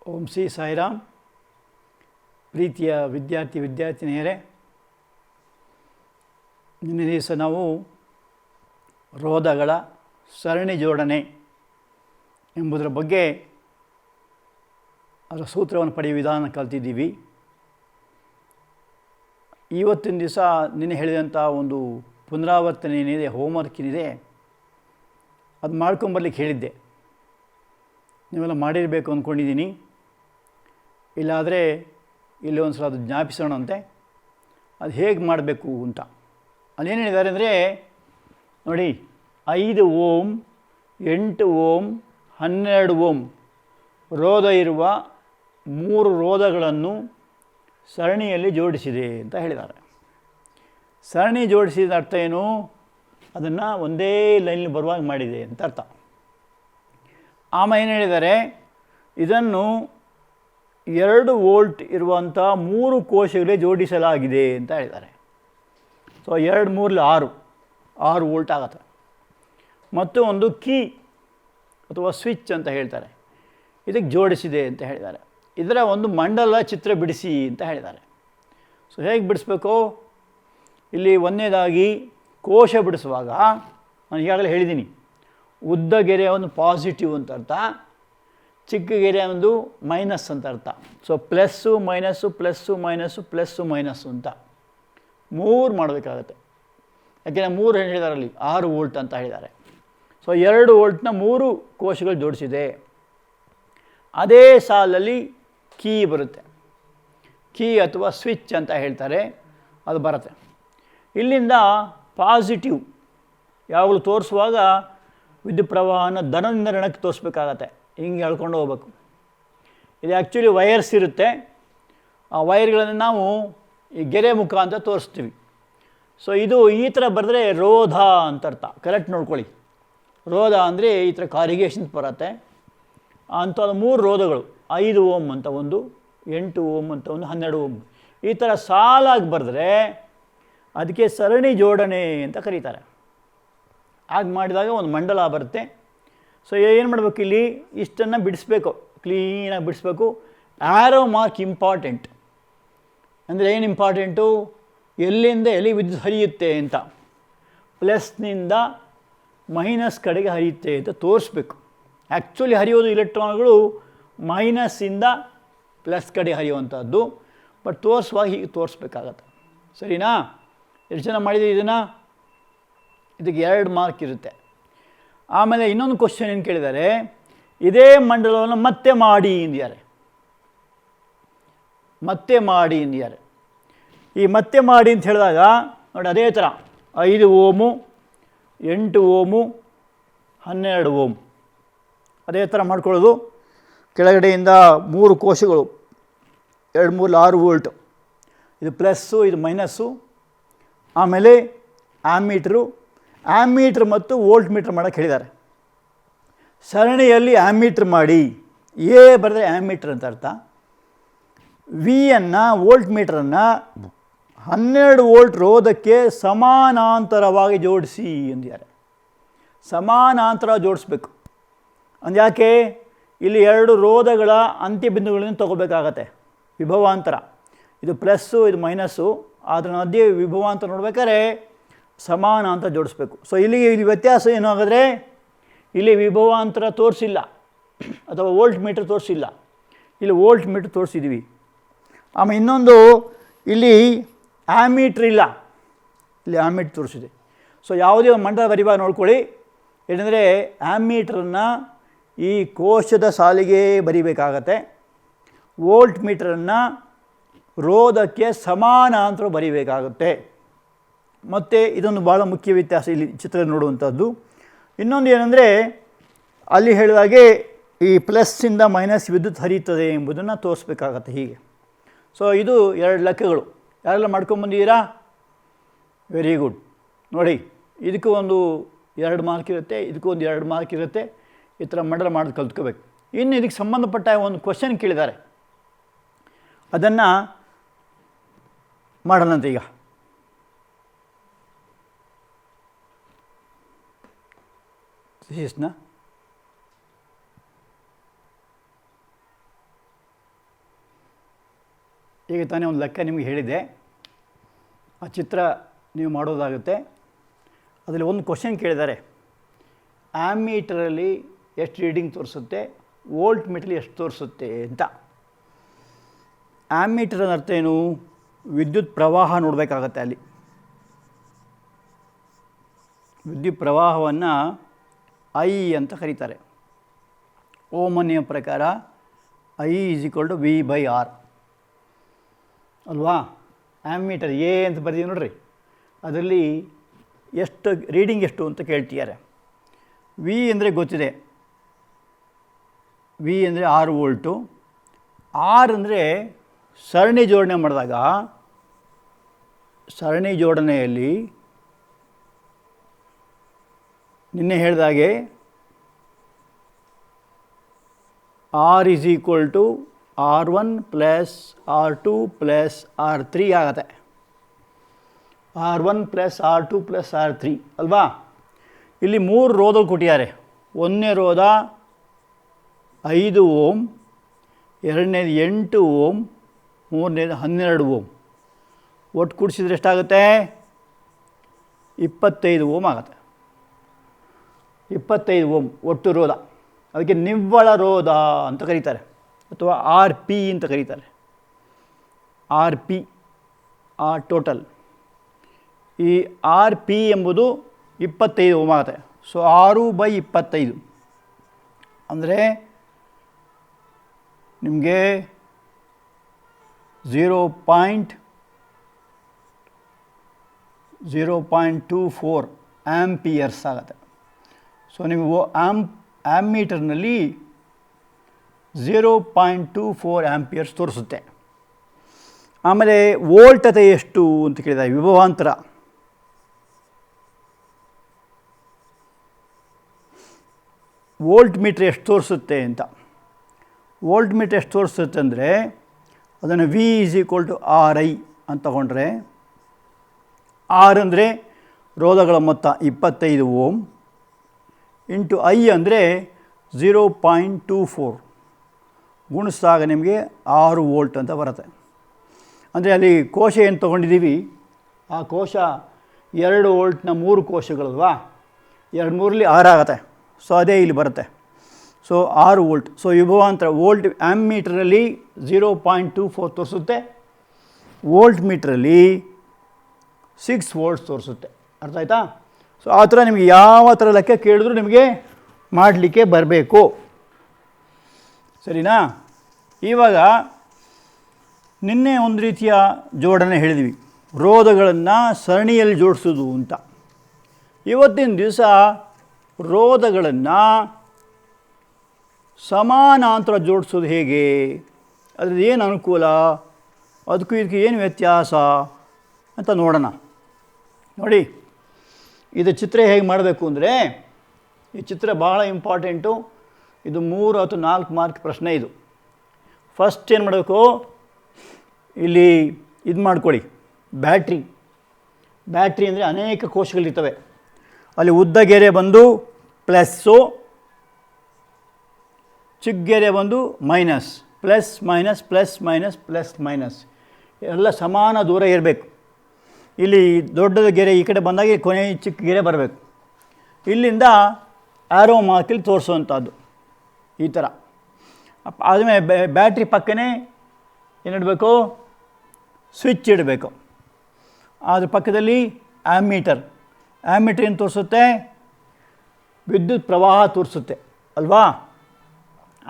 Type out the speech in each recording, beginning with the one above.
ಓಂ ಶ್ರೀ ಸಾಯಿರಾಮ್. ಪ್ರೀತಿಯ ವಿದ್ಯಾರ್ಥಿನಿಯರೇ, ನಿನ್ನೆ ದಿವಸ ನಾವು ರೋಧಗಳ ಸರಣಿ ಜೋಡಣೆ ಎಂಬುದರ ಬಗ್ಗೆ ಅದರ ಸೂತ್ರವನ್ನು ಪಡೆಯುವ ವಿಧಾನ ಕಲ್ತಿದ್ದೀವಿ. ಇವತ್ತಿನ ದಿವಸ ನಿನ್ನೆ ಹೇಳಿದಂಥ ಒಂದು ಪುನರಾವರ್ತನೆ ಏನಿದೆ, ಹೋಮ್ವರ್ಕ್ ಏನಿದೆ, ಅದು ಮಾಡ್ಕೊಂಬರ್ಲಿಕ್ಕೆ ಹೇಳಿದ್ದೆ. ನೀವೆಲ್ಲ ಮಾಡಿರಬೇಕು ಅಂದ್ಕೊಂಡಿದ್ದೀನಿ. ಇಲ್ಲಾದರೆ ಇಲ್ಲಿ ಒಂದು ಸಲ ಅದು ಜ್ಞಾಪಿಸೋಣಂತೆ ಅದು ಹೇಗೆ ಮಾಡಬೇಕು ಅಂತ. ಅದೇನು ಹೇಳಿದ್ದಾರೆ ಅಂದರೆ, ನೋಡಿ, 5 ಓಂ, 8 ಓಂ, 12 ಓಂ ರೋಧ ಇರುವ 3 ರೋಧಗಳನ್ನು ಸರಣಿಯಲ್ಲಿ ಜೋಡಿಸಿದೆ ಅಂತ ಹೇಳಿದ್ದಾರೆ. ಸರಣಿ ಜೋಡಿಸಿದ ಅರ್ಥ ಏನು? ಅದನ್ನು ಒಂದೇ ಲೈನಲ್ಲಿ ಬರುವಾಗ ಮಾಡಿದೆ ಅಂತ ಅರ್ಥ. ಆಮೇಲೆ ಏನು ಹೇಳಿದ್ದಾರೆ, ಇದನ್ನು 2 ವೋಲ್ಟ್ ಇರುವಂಥ 3 ಕೋಶಗಳೇ ಜೋಡಿಸಲಾಗಿದೆ ಅಂತ ಹೇಳಿದ್ದಾರೆ. ಸೊ 2 3 6 ವೋಲ್ಟ್ ಆಗುತ್ತೆ. ಮತ್ತು ಒಂದು ಕೀ ಅಥವಾ ಸ್ವಿಚ್ ಅಂತ ಹೇಳ್ತಾರೆ, ಇದಕ್ಕೆ ಜೋಡಿಸಿದೆ ಅಂತ ಹೇಳಿದ್ದಾರೆ. ಇದರ ಒಂದು ಮಂಡಲ ಚಿತ್ರ ಬಿಡಿಸಿ ಅಂತ ಹೇಳಿದ್ದಾರೆ. ಸೊ ಹೇಗೆ ಬಿಡಿಸ್ಬೇಕು? ಇಲ್ಲಿ ಒಂದನೇದಾಗಿ ಕೋಶ ಬಿಡಿಸುವಾಗ ನಾನು ಈಗಾಗಲೇ ಹೇಳಿದ್ದೀನಿ, ಉದ್ದ ಗೆರೆ ಒಂದು ಪಾಸಿಟಿವ್ ಅಂತ ಅರ್ಥ, ಚಿಕ್ಕ ಗೆರೆ ಒಂದು ಮೈನಸ್ ಅಂತ ಅರ್ಥ. So plus minus plus minus plus minus ಅಂತ 3 ಮಾಡಬೇಕಾಗತ್ತೆ. ಯಾಕೆಂದರೆ 3 ಹೇಳಿದ್ದಾರೆ, ಅಲ್ಲಿ 6 ವೋಲ್ಟ್ ಅಂತ ಹೇಳಿದ್ದಾರೆ. ಸೊ 2 ವೋಲ್ಟ್ನ 3 ಕೋಶಗಳು ಜೋಡಿಸಿದೆ. ಅದೇ ಸಾಲಲ್ಲಿ ಕೀ ಬರುತ್ತೆ, ಕೀ ಅಥವಾ ಸ್ವಿಚ್ ಅಂತ ಹೇಳ್ತಾರೆ, ಅದು ಬರುತ್ತೆ. ಇಲ್ಲಿಂದ ಪಾಸಿಟಿವ್ ಯಾವಾಗಲೂ ತೋರಿಸುವಾಗ ವಿದ್ಯುತ್ ಪ್ರವಾಹನ ಧನದಿಂದ ಋಣಕ್ಕೆ ತೋರಿಸ್ಬೇಕಾಗತ್ತೆ. ಹಿಂಗೆ ಹೇಳ್ಕೊಂಡು ಹೋಗ್ಬೇಕು. ಇದು ಆ್ಯಕ್ಚುಲಿ ವೈರ್ಸ್ ಇರುತ್ತೆ. ಆ ವೈರ್ಗಳನ್ನು ನಾವು ಈ ಗೆರೆ ಮುಖಾಂತರ ತೋರಿಸ್ತೀವಿ. ಸೊ ಇದು ಈ ಥರ ಬರೆದ್ರೆ ರೋಧ ಅಂತ ಅರ್ಥ. ಕರೆಕ್ಟ್ ನೋಡ್ಕೊಳ್ಳಿ. ರೋಧ ಅಂದರೆ ಈ ಥರ ಕಾರಿಗೇಷನ್ಸ್ ಬರುತ್ತೆ. ಅಂಥದ್ದು 3 ರೋಧಗಳು, 5 ಓಮ್ ಅಂತ ಒಂದು, 8 ಓಮ್ ಅಂತ ಒಂದು, 12 ಓಮ್, ಈ ಥರ ಸಾಲಾಗಿ ಬರೆದ್ರೆ ಅದಕ್ಕೆ ಸರಣಿ ಜೋಡಣೆ ಅಂತ ಕರೀತಾರೆ. ಹಾಗೆ ಮಾಡಿದಾಗ ಒಂದು ಮಂಡಲ ಬರುತ್ತೆ. ಸೊ ಏನು ಮಾಡಬೇಕು, ಇಲ್ಲಿ ಇಷ್ಟನ್ನು ಬಿಡಿಸ್ಬೇಕು, ಕ್ಲೀನಾಗಿ ಬಿಡಿಸ್ಬೇಕು. Arrow mark important. ಅಂದರೆ ಏನು ಇಂಪಾರ್ಟೆಂಟು? ಎಲ್ಲಿಂದ ಎಲ್ಲಿ ವಿದ್ಯುತ್ ಹರಿಯುತ್ತೆ ಅಂತ. ಪ್ಲಸ್ನಿಂದ ಮೈನಸ್ ಕಡೆಗೆ ಹರಿಯುತ್ತೆ ಅಂತ ತೋರಿಸ್ಬೇಕು. ಆ್ಯಕ್ಚುಲಿ ಹರಿಯೋದು ಇಲೆಕ್ಟ್ರಾನ್ಗಳು ಮೈನಸ್ಸಿಂದ ಪ್ಲಸ್ ಕಡೆ ಹರಿಯುವಂಥದ್ದು. ಬಟ್ ತೋರಿಸುವಾಗ ಹೀಗೆ ತೋರಿಸ್ಬೇಕಾಗತ್ತೆ. ಸರಿನಾ? ಎಷ್ಟು ಜನ ಮಾಡಿದ್ದೀವಿ ಇದನ್ನು? ಇದಕ್ಕೆ 2 ಮಾರ್ಕ್ ಇರುತ್ತೆ. ಆಮೇಲೆ ಇನ್ನೊಂದು ಕ್ವಶನ್ ಏನು ಕೇಳಿದ್ದಾರೆ, ಇದೇ ಮಂಡಲವನ್ನು ಮತ್ತೆ ಮಾಡಿ ಎಂದಿದ್ದಾರೆ. ಮತ್ತೆ ಮಾಡಿ ಎಂದಿದ್ದಾರೆ. ಈ ಮತ್ತೆ ಮಾಡಿ ಅಂತ ಹೇಳಿದಾಗ ನೋಡಿ, ಅದೇ ಥರ 5 ಓಮು, 8 ಓಮು, 12 ಓಮ್ ಅದೇ ಥರ ಮಾಡ್ಕೊಳ್ಳೋದು. ಕೆಳಗಡೆಯಿಂದ 3 ಕೋಶಗಳು, 2 3 6 ವೋಲ್ಟ್, ಇದು ಪ್ಲಸ್ಸು, ಇದು ಮೈನಸ್ಸು. ಆಮೇಲೆ ಆ್ಯಮೀಟ್ರ್ ಮತ್ತು ವೋಲ್ಟ್ ಮೀಟ್ರ್ ಮಾಡೋಕ್ಕೆ ಹೇಳಿದ್ದಾರೆ. ಸರಣಿಯಲ್ಲಿ ಆ್ಯಮೀಟ್ರ್ ಮಾಡಿ, ಎ ಬರೆದ್ರೆ ಆ್ಯಮೀಟ್ರ್ ಅಂತ ಅರ್ಥ. ವಿಯನ್ನು, ವೋಲ್ಟ್ ಮೀಟ್ರನ್ನು 12 ವೋಲ್ಟ್ ರೋಧಕ್ಕೆ ಸಮಾನಾಂತರವಾಗಿ ಜೋಡಿಸಿ ಎಂದಿದ್ದಾರೆ. ಸಮಾನಾಂತರ ಜೋಡಿಸ್ಬೇಕು. ಅಂದ್ಯಾಕೆ? ಇಲ್ಲಿ 2 ರೋಧಗಳ ಅಂತ್ಯಬಿಂದುಗಳನ್ನು ತಗೋಬೇಕಾಗತ್ತೆ. ವಿಭವಾಂತರ, ಇದು ಪ್ಲಸ್ಸು, ಇದು ಮೈನಸ್ಸು, ಅದರ ಮಧ್ಯೆ ವಿಭವಾಂತರ ನೋಡ್ಬೇಕಾದ್ರೆ ಸಮಾನಾಂತರ ಜೋಡಿಸ್ಬೇಕು. ಸೊ ಇಲ್ಲಿ ವ್ಯತ್ಯಾಸ ಏನು ಹಾಗಾದರೆ? ಇಲ್ಲಿ ವಿಭವಾಂತರ ತೋರಿಸಿಲ್ಲ ಅಥವಾ ವೋಲ್ಟ್ ಮೀಟ್ರ್ ತೋರಿಸಿಲ್ಲ, ಇಲ್ಲಿ ವೋಲ್ಟ್ ಮೀಟ್ರ್ ತೋರಿಸಿದ್ದೀವಿ. ಆಮೇಲೆ ಇನ್ನೊಂದು, ಇಲ್ಲಿ ಆ್ಯಮೀಟ್ರ್ ಇಲ್ಲ, ಇಲ್ಲಿ ಆ್ಯಮೀಟ್ರ್ ತೋರಿಸಿದೆ. ಸೊ ಯಾವುದೇ ಒಂದು ಮಂಡಲ ಬರಿವಾಗ ನೋಡ್ಕೊಳ್ಳಿ. ಏನಂದರೆ ಆ್ಯಮೀಟ್ರನ್ನು ಈ ಕೋಶದ ಸಾಲಿಗೆ ಬರಿಬೇಕಾಗತ್ತೆ. ವೋಲ್ಟ್ ಮೀಟ್ರನ್ನು ರೋಧಕ್ಕೆ ಸಮಾನಾಂತರ ಬರಿಬೇಕಾಗುತ್ತೆ. ಮತ್ತು ಇದೊಂದು ಭಾಳ ಮುಖ್ಯ ವ್ಯತ್ಯಾಸ ಇಲ್ಲಿ ಚಿತ್ರ ನೋಡುವಂಥದ್ದು. ಇನ್ನೊಂದು ಏನಂದರೆ, ಅಲ್ಲಿ ಹೇಳಿದಾಗೆ ಈ ಪ್ಲಸ್ಸಿಂದ ಮೈನಸ್ ವಿದ್ಯುತ್ ಹರಿಯುತ್ತದೆ ಎಂಬುದನ್ನು ತೋರಿಸ್ಬೇಕಾಗತ್ತೆ ಹೀಗೆ. ಸೊ ಇದು 2 ಲೆಕ್ಕಗಳು. ಯಾರೆಲ್ಲ ಮಾಡ್ಕೊಂಬಂದಿದ್ದೀರಾ? Very good. ನೋಡಿ, ಇದಕ್ಕೂ ಒಂದು 2 ಮಾರ್ಕ್ ಇರುತ್ತೆ, ಇದಕ್ಕೂ ಒಂದು 2 ಮಾರ್ಕ್ ಇರುತ್ತೆ. ಈ ಥರ ಮಂಡಲ ಮಾಡೋದು ಕಲ್ತ್ಕೋಬೇಕು. ಇನ್ನು ಇದಕ್ಕೆ ಸಂಬಂಧಪಟ್ಟ ಒಂದು ಕ್ವಶನ್ ಕೇಳಿದ್ದಾರೆ, ಅದನ್ನು ಮಾಡೋಣಂತೆ ಈಗ. ಈಗ ತಾನೇ ಒಂದು ಲೆಕ್ಕ ನಿಮಗೆ ಹೇಳಿದೆ, ಆ ಚಿತ್ರ ನೀವು ಮಾಡೋದಾಗುತ್ತೆ. ಅದರಲ್ಲಿ ಒಂದು ಕ್ವಶನ್ ಕೇಳಿದ್ದಾರೆ, ಆ್ಯಮ್ಮೀಟರಲ್ಲಿ ಎಷ್ಟು ರೀಡಿಂಗ್ ತೋರಿಸುತ್ತೆ, ವೋಲ್ಟ್ ಮೀಟ್ರಲ್ಲಿ ಎಷ್ಟು ತೋರಿಸುತ್ತೆ ಅಂತ. ಆ್ಯಮ್ಮೀಟರ್ ಅರ್ಥ ಏನು? ವಿದ್ಯುತ್ ಪ್ರವಾಹ ನೋಡಬೇಕಾಗತ್ತೆ. ಅಲ್ಲಿ ವಿದ್ಯುತ್ ಪ್ರವಾಹವನ್ನು ಐ ಅಂತ ಕರೀತಾರೆ. ಓಮನ ನಿಯಮ ಪ್ರಕಾರ I = V/R ಅಲ್ವಾ. ಆ್ಯಮ್ಮೀಟರ್ ಎ ಅಂತ ಬರ್ತೀವಿ ನೋಡ್ರಿ, ಅದರಲ್ಲಿ ಎಷ್ಟು ರೀಡಿಂಗ್ ಎಷ್ಟು ಅಂತ ಕೇಳ್ತಿದ್ದಾರೆ. ವಿ ಅಂದರೆ ಗೊತ್ತಿದೆ, ವಿ ಅಂದರೆ 6 ವೋಲ್ಟು. ಆರ್ ಅಂದರೆ ಸರಣಿ ಜೋಡಣೆ ಮಾಡಿದಾಗ, ಸರಣಿ ಜೋಡಣೆಯಲ್ಲಿ ನಿನ್ನೆ ಹೇಳಿದಾಗೆ R = R1 + R2 + R3 ಆಗುತ್ತೆ. R1 + R2 + R3 ಅಲ್ವಾ. ಇಲ್ಲಿ 3 ರೋಧಗಳು ಕೊಟ್ಟಿದ್ದಾರೆ. ಒಂದನೇ ರೋಧ 5 ಓಮ್, ಎರಡನೇದು 8 ಓಮ್, ಮೂರನೇದು 12 ಓಮ್. ಒಟ್ಟು ಕೂಡಿಸಿದ್ರೆ ಎಷ್ಟಾಗುತ್ತೆ? 25 ಓಮ್ ಆಗುತ್ತೆ. 25 ಓಮ್ ಒಟ್ಟು ರೋಧ. ಅದಕ್ಕೆ ನಿವ್ವಳ ರೋಧ ಅಂತ ಕರೀತಾರೆ, ಅಥವಾ RP ಅಂತ ಕರೀತಾರೆ. RP total. ಈ RP ಎಂಬುದು 25 ಓಮ್ ಆಗುತ್ತೆ. ಸೊ 6/25 ಅಂದರೆ ನಿಮಗೆ 0.24 ಆ್ಯಂಪಿಯರ್ಸ್ ಆಗುತ್ತೆ. ಸೊ ನೀವು ಆ್ಯಮ್ಮೀಟರ್ನಲ್ಲಿ 0.24 ಆ್ಯಂಪಿಯರ್ಸ್ ತೋರಿಸುತ್ತೆ. ಆಮೇಲೆ ವೋಲ್ಟತೆ ಎಷ್ಟು ಅಂತ ಕೇಳಿದ್ದಾರೆ, ವಿಭವಾಂತರ. ವೋಲ್ಟ್ ಮೀಟ್ರ್ ಎಷ್ಟು ತೋರಿಸುತ್ತೆ ಅಂತ. ವೋಲ್ಟ್ ಮೀಟ್ರ್ ಎಷ್ಟು ತೋರಿಸುತ್ತೆ ಅಂದರೆ ಅದನ್ನು V = RI ಅಂತ ತಗೊಂಡ್ರೆ, R ಅಂದರೆ ರೋಧಗಳ ಮೊತ್ತ 25 ಓಮ್ ಇಂಟು I ಅಂದರೆ 0.24 ಗುಣಿಸಿದಾಗ ನಿಮಗೆ 6 ವೋಲ್ಟ್ ಅಂತ ಬರುತ್ತೆ. ಅಂದರೆ ಅಲ್ಲಿ ಕೋಶ ಏನು ತೊಗೊಂಡಿದ್ದೀವಿ, ಆ ಕೋಶ 2 ವೋಲ್ಟ್ನ 3 ಕೋಶಗಳಲ್ವಾ, 2 3ರಲ್ಲಿ 6 ಆಗುತ್ತೆ. ಸೊ ಅದೇ ಇಲ್ಲಿ ಬರುತ್ತೆ. So 6 volt. ಸೊ ವಿಭವಾಂತರ ವೋಲ್ಟ್ ಆ್ಯಮ್ಮೀಟರಲ್ಲಿ 0.24 ತೋರಿಸುತ್ತೆ, ವೋಲ್ಟ್ ಮೀಟ್ರಲ್ಲಿ 6 ವೋಲ್ಟ್ಸ್ ತೋರಿಸುತ್ತೆ. ಅರ್ಥ ಆಯ್ತಾ? ಸೊ ಆ ಥರ ನಿಮಗೆ ಯಾವ ಥರ ಲೆಕ್ಕ ಕೇಳಿದ್ರು ನಿಮಗೆ ಮಾಡಲಿಕ್ಕೆ ಬರಬೇಕು. ಸರಿನಾ? ಇವಾಗ ನಿನ್ನೆ ಒಂದು ರೀತಿಯ ಜೋಡಣೆ ಹೇಳಿದ್ವಿ, ರೋಧಗಳನ್ನು ಸರಣಿಯಲ್ಲಿ ಜೋಡಿಸೋದು ಅಂತ. ಇವತ್ತಿನ ದಿವಸ ರೋಧಗಳನ್ನು ಸಮಾನಾಂತರ ಜೋಡಿಸೋದು ಹೇಗೆ, ಅದ್ರದ್ದು ಏನು ಅನುಕೂಲ, ಅದಕ್ಕೂ ಇದಕ್ಕೆ ಏನು ವ್ಯತ್ಯಾಸ ಅಂತ ನೋಡೋಣ. ನೋಡಿ, ಇದು ಚಿತ್ರ ಹೇಗೆ ಮಾಡಬೇಕು ಅಂದರೆ, ಈ ಚಿತ್ರ ಭಾಳ ಇಂಪಾರ್ಟೆಂಟು. ಇದು 3 ಅಥವಾ 4 ಮಾರ್ಕ್ ಪ್ರಶ್ನೆ. ಇದು ಫಸ್ಟ್ ಏನು ಮಾಡಬೇಕು, ಇಲ್ಲಿ ಇದು ಮಾಡ್ಕೊಳ್ಳಿ, ಬ್ಯಾಟ್ರಿ ಅಂದರೆ ಅನೇಕ ಕೋಶಗಳಿರ್ತವೆ. ಅಲ್ಲಿ ಉದ್ದಗೆರೆ ಬಂದು ಪ್ಲಸ್ಸು, ಚಿಕ್ಕಗೆರೆ ಬಂದು minus, plus minus plus minus plus minus ಎಲ್ಲ ಸಮಾನ ದೂರ ಇರಬೇಕು. ಇಲ್ಲಿ ದೊಡ್ಡದ ಗೆರೆ ಈ ಕಡೆ ಬಂದಾಗ ಕೊನೆ ಚಿಕ್ಕ ಗೆರೆ ಬರಬೇಕು. ಇಲ್ಲಿಂದ ಆ್ಯರೋ ಮಾರ್ಕಲ್ಲಿ ತೋರಿಸುವಂಥದ್ದು ಈ ಥರ. ಆದಮೇಲೆ ಬ್ಯಾಟ್ರಿ ಪಕ್ಕನೇ ಏನಿಡಬೇಕು, ಸ್ವಿಚ್ ಇಡಬೇಕು. ಅದ್ರ ಪಕ್ಕದಲ್ಲಿ ಆ್ಯಮ್ಮೀಟರ್ ಏನು ತೋರಿಸುತ್ತೆ, ವಿದ್ಯುತ್ ಪ್ರವಾಹ ತೋರಿಸುತ್ತೆ ಅಲ್ವಾ.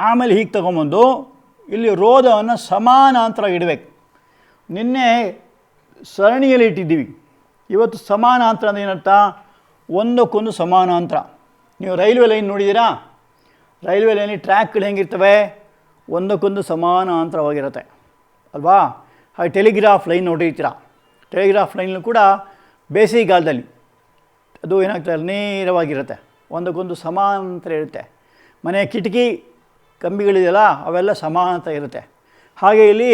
ಆಮೇಲೆ ಹೀಗೆ ತೊಗೊಂಬಂದು ಇಲ್ಲಿ ರೋಧವನ್ನು ಸಮಾನಾಂತರ ಇಡಬೇಕು. ನಿನ್ನೆ ಸರಣಿಯಲ್ಲಿ ಇಟ್ಟಿದ್ದೀವಿ, ಇವತ್ತು ಸಮಾನಾಂತರ ಅಂದರೆ ಏನರ್ಥ, ಒಂದಕ್ಕೊಂದು ಸಮಾನಾಂತರ. ನೀವು ರೈಲ್ವೆ ಲೈನ್ ನೋಡಿದ್ದೀರಾ, ರೈಲ್ವೆ ಲೈನಲ್ಲಿ ಟ್ರ್ಯಾಕ್ಗಳು ಹೆಂಗಿರ್ತವೆ, ಒಂದಕ್ಕೊಂದು ಸಮಾನಾಂತರವಾಗಿರುತ್ತೆ ಅಲ್ವಾ. ಹಾಗೆ ಟೆಲಿಗ್ರಾಫ್ ಲೈನ್ ನೋಡಿರ್ತೀರ, ಟೆಲಿಗ್ರಾಫ್ ಲೈನ್ ಕೂಡ ಬೇಸಿಗೆಗಾಲದಲ್ಲಿ ಅದು ಏನಾಗ್ತದೆ, ನೇರವಾಗಿರುತ್ತೆ, ಒಂದಕ್ಕೊಂದು ಸಮಾನಾಂತರ ಇರುತ್ತೆ. ಮನೆ ಕಿಟಕಿ ಕಂಬಿಗಳಿದೆಯಲ್ಲ ಅವೆಲ್ಲ ಸಮಾನಾಂತರ ಇರುತ್ತೆ. ಹಾಗೆ ಇಲ್ಲಿ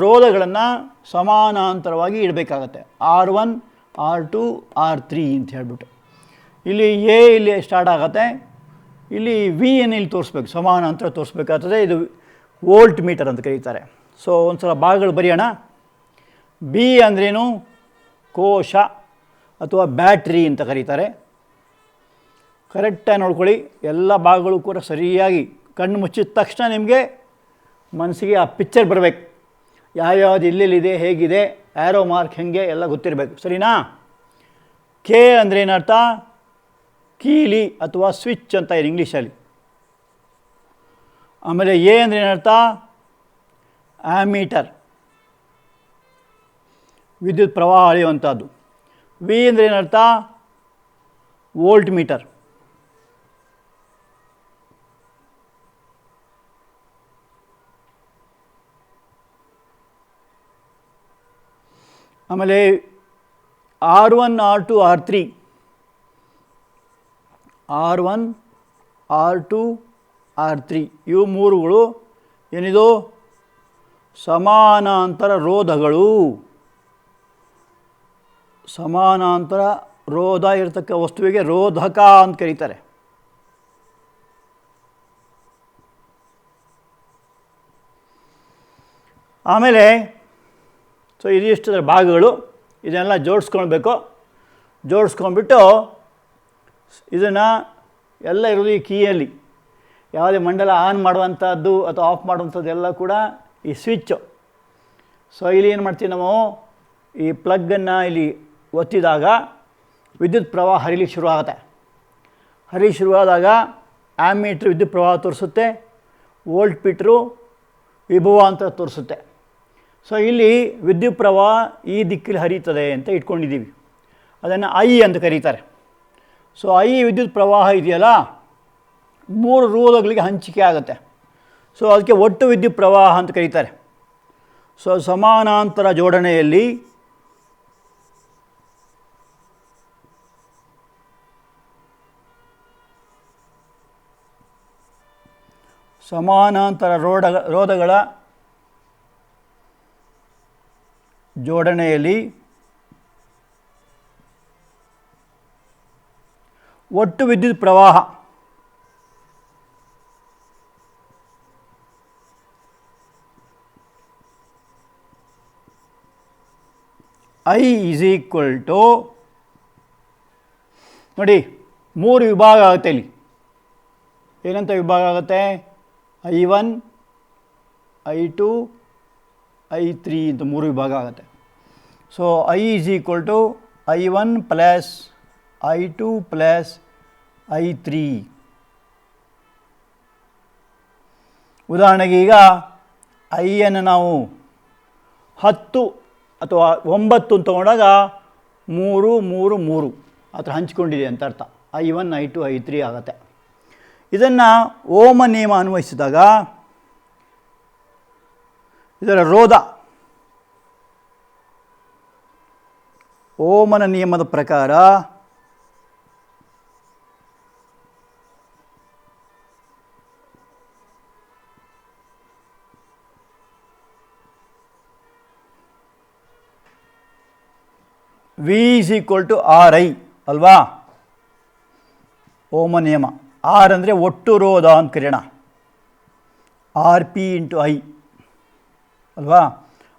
ರೋಧಗಳನ್ನು ಸಮಾನಾಂತರವಾಗಿ ಇಡಬೇಕಾಗತ್ತೆ. R1 R2 R3 ಅಂತ ಹೇಳ್ಬಿಟ್ಟು ಇಲ್ಲಿ ಇಲ್ಲಿ ಸ್ಟಾರ್ಟ್ ಆಗುತ್ತೆ, ಇಲ್ಲಿ V ಇಲ್ಲಿ ತೋರಿಸ್ಬೇಕು, ಸಮಾನಾಂತರ ತೋರಿಸ್ಬೇಕಾಗ್ತದೆ. ಇದು ವೋಲ್ಟ್ ಮೀಟರ್ ಅಂತ ಕರೀತಾರೆ. ಸೊ ಒಂದು ಸಲ ಭಾಗಗಳು ಬರೆಯೋಣ. ಬಿ ಅಂದ್ರೇನು? ಕೋಶ ಅಥವಾ ಬ್ಯಾಟ್ರಿ ಅಂತ ಕರೀತಾರೆ. ಕರೆಕ್ಟಾಗಿ ನೋಡ್ಕೊಳ್ಳಿ, ಎಲ್ಲ ಭಾಗಗಳು ಕೂಡ ಸರಿಯಾಗಿ ಕಣ್ಣು ಮುಚ್ಚಿದ ತಕ್ಷಣ ನಿಮಗೆ ಮನಸ್ಸಿಗೆ ಆ ಪಿಕ್ಚರ್ ಬರಬೇಕು. ಯಾವ್ಯಾವುದು ಎಲ್ಲೆಲ್ಲಿದೆ, ಹೇಗಿದೆ, ಆ್ಯರೋ ಮಾರ್ಕ್ ಹೇಗೆ ಎಲ್ಲ ಗೊತ್ತಿರಬೇಕು. ಸರಿನಾ? ಕೆ ಅಂದರೆ ಏನರ್ಥ? ಕೀಲಿ ಅಥವಾ ಸ್ವಿಚ್ ಅಂತ ಇದೆ ಇಂಗ್ಲೀಷಲ್ಲಿ. ಆಮೇಲೆ ಎ ಅಂದರೆ ಏನರ್ಥ? ಆ್ಯಮೀಟರ್, ವಿದ್ಯುತ್ ಪ್ರವಾಹ ಅಳೆಯುವಂಥದ್ದು. ವಿ ಅಂದರೆ ಏನರ್ಥ? Volt meter. ಆಮೇಲೆ R1 R2 R3 R1 R2 R3 ಇವು ಮೂರುಗಳು ಏನಿದು? ಸಮಾನಾಂತರ ರೋಧಗಳು. ಸಮಾನಾಂತರ ರೋಧ ಇರತಕ್ಕ ವಸ್ತುವಿಗೆ ರೋಧಕ ಅಂತ ಕರೀತಾರೆ. ಆಮೇಲೆ ಸೊ ಇದಿಷ್ಟರ ಭಾಗಗಳು, ಇದನ್ನೆಲ್ಲ ಜೋಡಿಸ್ಕೊಳ್ಬೇಕು. ಜೋಡಿಸ್ಕೊಂಡ್ಬಿಟ್ಟು ಇದನ್ನು ಎಲ್ಲ ಇರೋದು ಈ ಕೀಯಲ್ಲಿ. ಯಾವುದೇ ಮಂಡಲ ಆನ್ ಮಾಡುವಂಥದ್ದು ಅಥವಾ ಆಫ್ ಮಾಡುವಂಥದ್ದು ಎಲ್ಲ ಕೂಡ ಈ ಸ್ವಿಚ್ಚು. ಸೊ ಇಲ್ಲಿ ಏನು ಮಾಡ್ತೀವಿ ನಾವು? ಈ ಪ್ಲಗ್ಗನ್ನು ಇಲ್ಲಿ ಒತ್ತಿದಾಗ ವಿದ್ಯುತ್ ಪ್ರವಾಹ ಹರಿಲಿಕ್ಕೆ ಶುರುವಾಗುತ್ತೆ. ಹರಿಲಿಕ್ಕೆ ಶುರುವಾದಾಗ ಆ್ಯಮೀಟ್ರ್ ವಿದ್ಯುತ್ ಪ್ರವಾಹ ತೋರಿಸುತ್ತೆ, ವೋಲ್ಟ್ ಮೀಟ್ರು ವಿಭವ ಅಂತ ತೋರಿಸುತ್ತೆ. ಸೊ ಇಲ್ಲಿ ವಿದ್ಯುತ್ ಪ್ರವಾಹ ಈ ದಿಕ್ಕಲ್ಲಿ ಹರಿಯುತ್ತದೆ ಅಂತ ಇಟ್ಕೊಂಡಿದ್ದೀವಿ. ಅದನ್ನು ಐ ಅಂತ ಕರೀತಾರೆ. ಸೊ ಐ ವಿದ್ಯುತ್ ಪ್ರವಾಹ ಇದೆಯಲ್ಲ, 3 ರೋಧಗಳಿಗೆ ಹಂಚಿಕೆ ಆಗುತ್ತೆ. ಸೊ ಅದಕ್ಕೆ ಒಟ್ಟು ವಿದ್ಯುತ್ ಪ್ರವಾಹ ಅಂತ ಕರೀತಾರೆ. ಸೊ ಸಮಾನಾಂತರ ಜೋಡಣೆಯಲ್ಲಿ ಸಮಾನಾಂತರ ರೋಧಗಳ ಜೋಡಣೆಯಲ್ಲಿ ಒಟ್ಟು ವಿದ್ಯುತ್ ಪ್ರವಾಹ I ಈಸ್ ಈಕ್ವಲ್ ಟು, ನೋಡಿ 3 ವಿಭಾಗ ಆಗುತ್ತೆ ಇಲ್ಲಿ. ಏನಂತ ವಿಭಾಗ ಆಗುತ್ತೆ? I1 I2 I3 ಅಂತ 3 ವಿಭಾಗ ಆಗುತ್ತೆ. So I is equal to I1 plus I2 plus I3. ಉದಾಹರಣೆಗೆ ಈಗ ಐಯನ್ನು ನಾವು 10 ಅಥವಾ 9 ಅಂತ ತೊಗೊಂಡಾಗ 3 3 3 ಆ ಥರ ಹಂಚ್ಕೊಂಡಿದೆ ಅಂತ ಅರ್ಥ. I1 I2 I3 ಆಗುತ್ತೆ. ಇದನ್ನು ಓಮ ನಿಯಮ ಅನ್ವಯಿಸಿದಾಗ ಇದರ ರೋಧ ಓಮನ ನಿಯಮದ ಪ್ರಕಾರ V is equal to RI ಅಲ್ವಾ? ಓಮ ನಿಯಮ. R ಅಂದರೆ ಒಟ್ಟು ರೋಧ ಅಂತ ಕರೆಯೋಣ, RP ಇಂಟು I ಅಲ್ವಾ?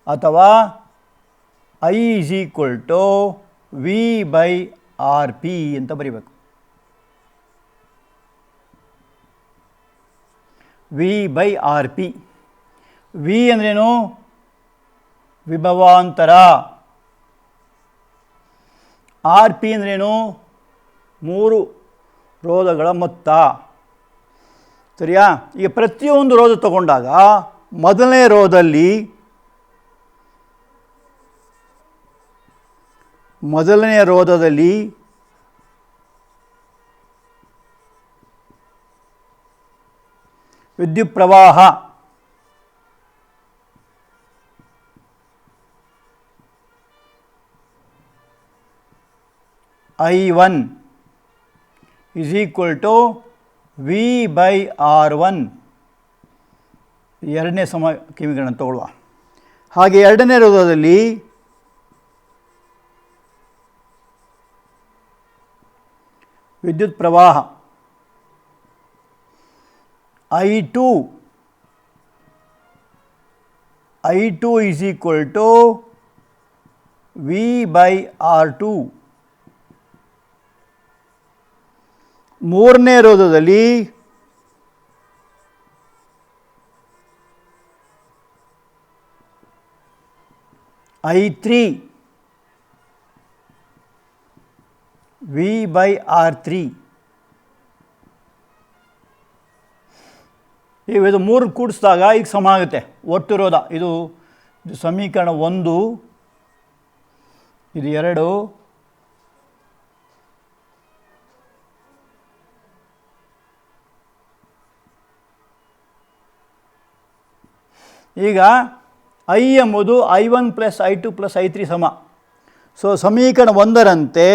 ಅಥವಾ I is equal to V by RP ಅಂತ ಬರೀಬೇಕು. V by RP. V ಅಂದ್ರೇನು? ವಿಭವಾಂತರ. RP ಅಂದ್ರೇನು? 3 ರೋಧಗಳ ಮೊತ್ತ. ಸರಿಯಾ? ಈಗ ಪ್ರತಿಯೊಂದು ರೋಧ ತಗೊಂಡಾಗ ಮೊದಲನೇ ರೋಧದಲ್ಲಿ ವಿದ್ಯುತ್ ಪ್ರವಾಹ I1 is equal to V by R1. ಎರಡನೇ ಸಮೀಕರಣ ತಗೊಳ್ಳುವ. ಹಾಗೆ ಎರಡನೇ ರೋಧದಲ್ಲಿ ವಿದ್ಯುತ್ ಪ್ರವಾಹ I2 I2 is equal to V by R2. ಮೂರನೇ ರೋಧದಲ್ಲಿ I3 V by R3. ಇದು ಮೂರು ಕೂಡಿಸಿದಾಗ ಈಗ ಸಮ ಆಗುತ್ತೆ ಒಟ್ಟು ರೋಧ. ಇದು ಸಮೀಕರಣ 1, ಇದು 2, ಈಗ I ಎಂಬುದು I1 plus I2 plus I3 ಸಮ. ಸೊ ಸಮೀಕರಣ 1ರಂತೆ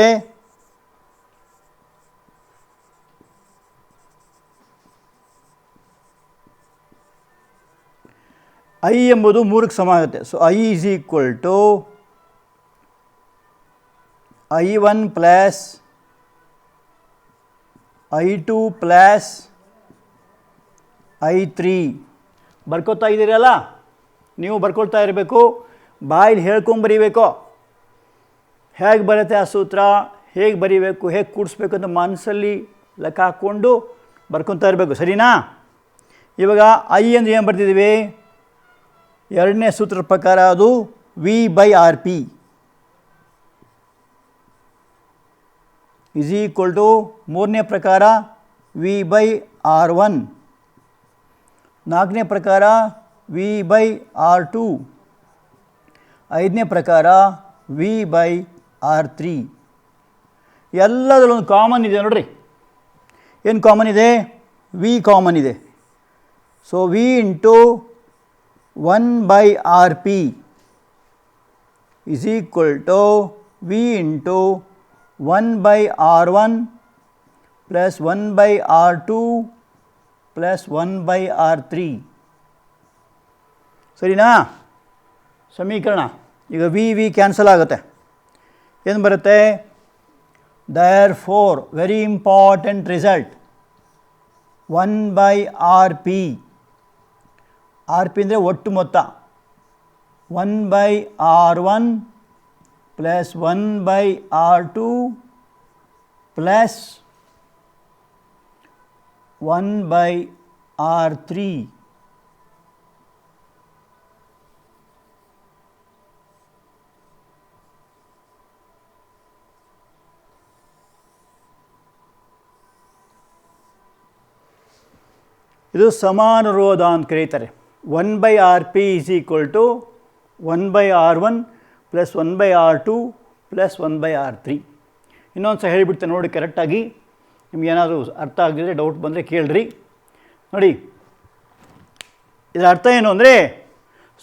I ಎಂಬುದು 3ಕ್ಕೆ ಸಮ ಆಗುತ್ತೆ. So I is equal to I1 plus I2 plus I3. ಬರ್ಕೋತಾ ಇದ್ದೀರಲ್ಲ, ನೀವು ಬರ್ಕೊಳ್ತಾ ಇರಬೇಕು, ಬಾಯಲ್ಲಿ ಹೇಳ್ಕೊಂಬರಿಬೇಕು. ಹೇಗೆ ಬರುತ್ತೆ ಆ ಸೂತ್ರ, ಹೇಗೆ ಬರೀಬೇಕು, ಹೇಗೆ ಕೂಡಿಸ್ಬೇಕು ಅಂತ ಮನಸ್ಸಲ್ಲಿ ಲೆಕ್ಕ ಹಾಕ್ಕೊಂಡು ಬರ್ಕೊತಾ ಇರಬೇಕು. ಸರಿನಾ? ಇವಾಗ I ಅಂದರೆ ಏನು ಬರ್ತಿದ್ದೀವಿ? ಎರಡನೇ ಸೂತ್ರದ ಪ್ರಕಾರ ಅದು V by RP is equal to ಮೂರನೇ ಪ್ರಕಾರ V by R1, ನಾಲ್ಕನೇ ಪ್ರಕಾರ V by R2, ಐದನೇ ಪ್ರಕಾರ V by R3. ಎಲ್ಲದರಲ್ಲೊಂದು ಕಾಮನ್ ಇದೆ ನೋಡ್ರಿ. ಏನು ಕಾಮನ್ ಇದೆ? V ಕಾಮನ್ ಇದೆ. So V into 1 by RP is equal to V into 1 by R1 plus 1 by R2 plus 1 by R3. ಸರಿನಾ? ಸಮೀಕರಣ ಈಗ V ಕ್ಯಾನ್ಸಲ್ ಆಗುತ್ತೆ. ಏನು ಬರುತ್ತೆ? Therefore, very important result, 1 by RP. RP ಅಂದರೆ ಒಟ್ಟು ಮೊತ್ತ. 1 by R1 plus 1 by R2 plus 1 by R3. ಇದು ಸಮಾನ ರೋಧ ಅಂತ ಕರೀತಾರೆ. 1 by RP is equal to 1 by R1 plus 1 by R2 plus 1 by R3. ಇನ್ನೊಂದು ಸಹ ಹೇಳಿಬಿಡ್ತೇನೆ ನೋಡಿ ಕರೆಕ್ಟಾಗಿ. ನಿಮಗೇನಾದರೂ ಅರ್ಥ ಆಗದಿದ್ರೆ ಡೌಟ್ ಬಂದರೆ ಕೇಳ್ರಿ. ನೋಡಿ, ಇದರ ಅರ್ಥ ಏನು ಅಂದರೆ,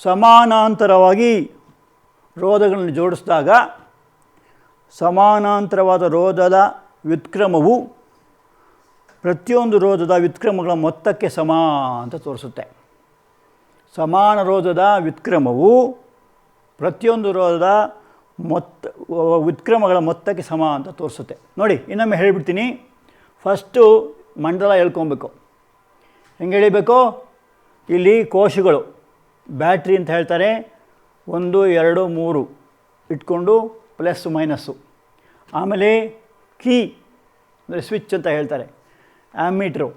ಸಮಾನಾಂತರವಾಗಿ ರೋಧಗಳನ್ನು ಜೋಡಿಸಿದಾಗ ಸಮಾನಾಂತರವಾದ ರೋಧದ ವ್ಯುತ್ಕ್ರಮವು ಪ್ರತಿಯೊಂದು ರೋಧದ ವ್ಯುತ್ಕ್ರಮಗಳ ಮೊತ್ತಕ್ಕೆ ಸಮ ಅಂತ ತೋರಿಸುತ್ತೆ. ಸಮಾನ ರೋಧದ ವ್ಯುತ್ಕ್ರಮವು ಪ್ರತಿಯೊಂದು ರೋಧದ ವ್ಯುತ್ಕ್ರಮಗಳ ಮೊತ್ತಕ್ಕೆ ಸಮ ಅಂತ ತೋರಿಸುತ್ತೆ. ನೋಡಿ, ಇನ್ನೊಮ್ಮೆ ಹೇಳಿಬಿಡ್ತೀನಿ. ಫಸ್ಟು ಮಂಡಲ ಹೇಳ್ಕೊಬೇಕು. ಹೆಂಗೆ ಹೇಳಿಬೇಕು? ಇಲ್ಲಿ ಕೋಶಗಳು ಬ್ಯಾಟ್ರಿ ಅಂತ ಹೇಳ್ತಾರೆ, 1 2 3 ಇಟ್ಕೊಂಡು ಪ್ಲಸ್ ಮೈನಸ್ಸು. ಆಮೇಲೆ ಕೀ ಅಂದರೆ ಸ್ವಿಚ್ ಅಂತ ಹೇಳ್ತಾರೆ. ಆ್ಯಮ್ಮೀಟ್ರು,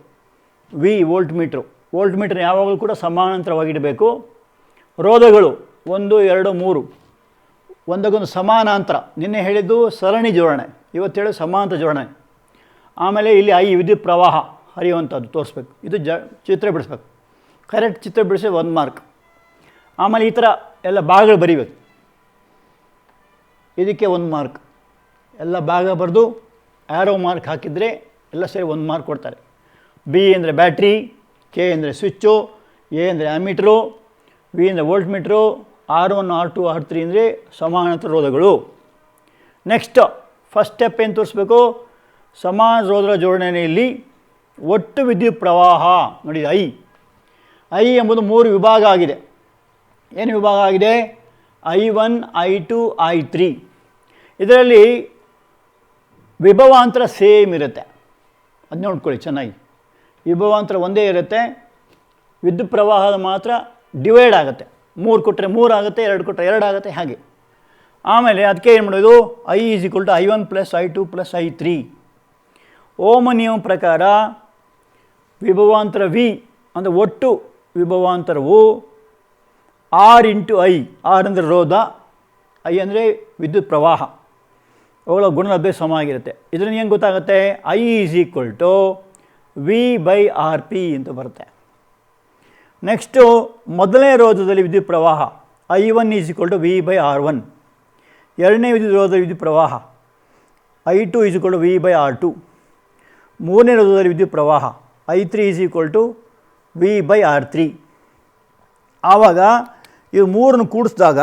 ವೋಲ್ಟ್ ಮೀಟ್ರ್ ಯಾವಾಗಲೂ ಕೂಡ ಸಮಾನಾಂತರವಾಗಿಡಬೇಕು. ರೋಧಗಳು 1 2 3 ಒಂದಕ್ಕೊಂದು ಸಮಾನಾಂತರ. ನಿನ್ನೆ ಹೇಳಿದ್ದು ಸರಣಿ ಜೋಡಣೆ, ಇವತ್ತು ಹೇಳೋದು ಸಮಾಂತರ ಜೋಡಣೆ. ಆಮೇಲೆ ಇಲ್ಲಿ ವಿದ್ಯುತ್ ಪ್ರವಾಹ ಹರಿಯುವಂಥದ್ದು ತೋರಿಸ್ಬೇಕು. ಇದು ಚಿತ್ರ ಬಿಡಿಸ್ಬೇಕು. ಕರೆಕ್ಟ್ ಚಿತ್ರ ಬಿಡಿಸಿ 1 ಮಾರ್ಕ್. ಆಮೇಲೆ ಈ ಥರ ಎಲ್ಲ ಭಾಗಗಳು ಬರೀಬೇಕು, ಇದಕ್ಕೆ 1 ಮಾರ್ಕ್. ಎಲ್ಲ ಭಾಗ ಬರೆದು ಆ್ಯರೋ ಮಾರ್ಕ್ ಹಾಕಿದರೆ ಎಲ್ಲ ಸೇರಿ 1 ಮಾರ್ಕ್ ಕೊಡ್ತಾರೆ. ಬಿ ಅಂದರೆ ಬ್ಯಾಟ್ರಿ, ಕೆ ಅಂದರೆ ಸ್ವಿಚ್ಚು, ಎ ಅಂದರೆ ಆ್ಯಮೀಟ್ರು, ವಿ ಅಂದರೆ voltmeter, R1 R2 R3 ಅಂದರೆ ಸಮಾನಾಂತರ ರೋಧಗಳು. ನೆಕ್ಸ್ಟ್ ಫಸ್ಟ್ ಸ್ಟೆಪ್ ಏನು ತೋರಿಸ್ಬೇಕು? ಸಮಾನ ರೋಧದ ಜೋಡಣೆಯಲ್ಲಿ ಒಟ್ಟು ವಿದ್ಯುತ್ ಪ್ರವಾಹ ನೋಡಿ ಐ ಎಂಬುದು 3 ವಿಭಾಗ ಆಗಿದೆ. ಏನು ವಿಭಾಗ ಆಗಿದೆ? I1 I2 I3. ಇದರಲ್ಲಿ ವಿಭವಾಂತರ ಸೇಮ್ ಇರುತ್ತೆ. ಅದು ನೋಡ್ಕೊಳ್ಳಿ ಚೆನ್ನಾಗಿ. ವಿಭವಾಂತರ ಒಂದೇ ಇರುತ್ತೆ, ವಿದ್ಯುತ್ ಪ್ರವಾಹದ ಮಾತ್ರ ಡಿವೈಡ್ ಆಗುತ್ತೆ. 3 ಕೊಟ್ಟರೆ 3 ಆಗುತ್ತೆ, 2 ಕೊಟ್ಟರೆ 2 ಆಗುತ್ತೆ, ಹಾಗೆ. ಆಮೇಲೆ ಅದಕ್ಕೆ ಏನು ಮಾಡೋದು, I = I1 + I2 + I3. Ohm ನಿಯಮ ಪ್ರಕಾರ ವಿಭವಾಂತರ V ಅಂದರೆ ಒಟ್ಟು ವಿಭವಾಂತರವು R × I. R ಅಂದರೆ ರೋಧ, I ಅಂದರೆ ವಿದ್ಯುತ್ ಪ್ರವಾಹ, ಅವುಗಳ ಗುಣಲಬ್ಧ ಸಮ ಆಗಿರುತ್ತೆ. ಇದರಿಂದ ಏನು ಗೊತ್ತಾಗುತ್ತೆ, I = V/RP ಅಂತ ಬರುತ್ತೆ. ನೆಕ್ಸ್ಟು ಮೊದಲನೇ ರೋಧದಲ್ಲಿ ವಿದ್ಯುತ್ ಪ್ರವಾಹ I1 = V/R1. ಎರಡನೇ ವಿದ್ಯುತ್ ರೋಧದಲ್ಲಿ ವಿದ್ಯುತ್ ಪ್ರವಾಹ I2 = V/R2. ಮೂರನೇ ರೋಧದಲ್ಲಿ ವಿದ್ಯುತ್ ಪ್ರವಾಹ I3 = V/R3. ಆವಾಗ ಇವು ಮೂರನ್ನು ಕೂಡಿಸಿದಾಗ